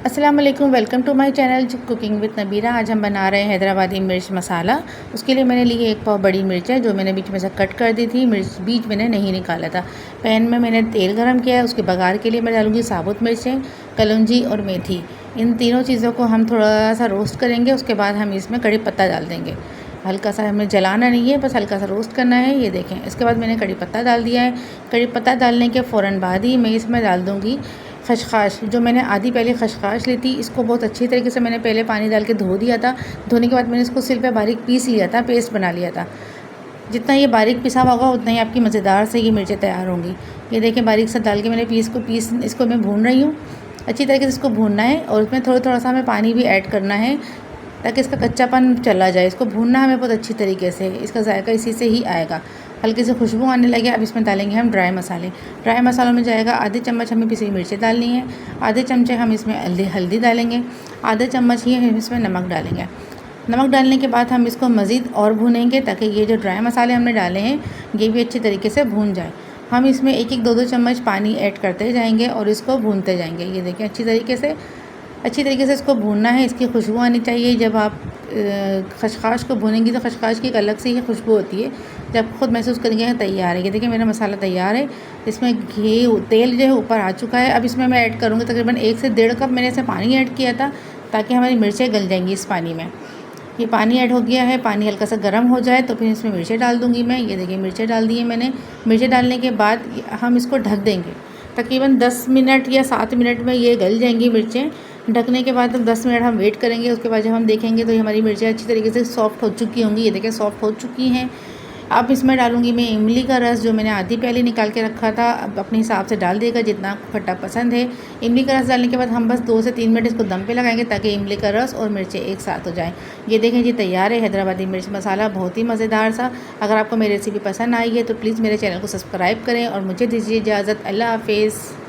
अस्सलाम वालेकुम, welcome to my channel cooking with Nabira. आज हम बना रहे हैं हैदराबादी मिर्च मसाला। उसके लिए मैंने ली एक पाव बड़ी मिर्च है, जो मैंने बीच में से कट कर दी थी। मिर्च बीच मैंने नहीं निकाला था। पैन में मैंने तेल गरम किया है। उसके बघार के लिए मैं डालूँगी साबुत मिर्चें, कलौंजी और मेथी। इन तीनों चीज़ों को हम थोड़ा सा रोस्ट करेंगे। उसके बाद हम इसमें कड़ी पत्ता डाल देंगे। हल्का सा हमें जलाना नहीं है, बस हल्का सा रोस्ट करना है। ये देखें, इसके बाद मैंने कड़ी पत्ता डाल दिया है। कड़ी पत्ता डालने के फ़ौरन बाद ही मैं इसमें डाल दूँगी खशखाश। जो मैंने आधी पहले खशखाश ली थी, इसको बहुत अच्छी तरीके से मैंने पहले पानी डाल के धो दिया था। धोने के बाद मैंने इसको सिल पे बारीक पीस लिया था, पेस्ट बना लिया था। जितना ये बारीक पिसा होगा उतना ही आपकी मज़ेदार से ये मिर्चें तैयार होंगी। ये देखें, बारीक सा डाल के मैंने इसको मैं भून रही हूँ। अच्छी तरीके से इसको भूनना है और उसमें थोड़ा सा हमें पानी भी ऐड करना है, ताकि इसका कच्चापन चला जाए। इसको भूनना हमें बहुत अच्छी तरीके से, इसका जायका इसी से ही आएगा। हल्की से खुशबू आने लगे। अब इसमें डालेंगे हम ड्राई मसाले। ड्राई मसालों में जाएगा आधे चम्मच हमें पिसी हुई मिर्चें डालनी है, आधे चमचे हम इसमें हल्दी डालेंगे, आधे चम्मच ही हम इसमें नमक डालेंगे। नमक डालने के बाद हम इसको मज़ीद और भूनेंगे, ताकि ये जो ड्राई मसाले हमने डाले हैं ये भी अच्छी तरीके से भून जाए। हम इसमें एक एक दो चम्मच पानी ऐड करते जाएंगे और इसको भूनते जाएंगे। ये देखें, अच्छी तरीके से इसको भूनना है। इसकी खुशबू आनी चाहिए। जब आप खशखाश को भूनेंगी तो खशखाश की एक अलग से ही खुशबू होती है, जब खुद महसूस करेंगे तैयार है। ये देखिए, मेरा मसाला तैयार है। इसमें तेल जो है ऊपर आ चुका है। अब इसमें मैं ऐड करूँगी तकरीबन 1 से 1.5 कप मैंने इसमें पानी ऐड किया था, ताकि हमारी मिर्चें गल जाएंगी इस पानी में। ये पानी ऐड हो गया है। पानी हल्का सा गर्म हो जाए तो फिर इसमें मिर्चें डाल दूँगी मैं। ये देखिए, मिर्चें डाल दी है मैंने। मिर्चें डालने के बाद हम इसको ढक देंगे। तकरीबन 10 मिनट या 7 मिनट में ये गल जाएंगी मिर्चें। ढकने के बाद 10 मिनट हम वेट करेंगे। उसके बाद जब हम देखेंगे तो ये हमारी मिर्चें अच्छी तरीके से सॉफ्ट हो चुकी होंगी। ये देखें, सॉफ्ट हो चुकी हैं। अब इसमें डालूँगी मैं इमली का रस, जो मैंने आधी पहले निकाल के रखा था। अब अपने हिसाब से डाल देगा जितना खट्टा पसंद है। इमली का रस डालने के बाद हम बस 2 से 3 मिनट इसको दम पे लगाएंगे, ताकि इमली का रस और मिर्चें एक साथ हो जाएं। ये देखें जी, तैयार है हैदराबादी मिर्च मसाला, बहुत ही मज़ेदार सा। अगर आपको मेरी रेसिपी पसंद आई है तो प्लीज़ मेरे चैनल को सब्सक्राइब करें और मुझे दीजिए इजाज़त। अल्लाह हाफ़िज़।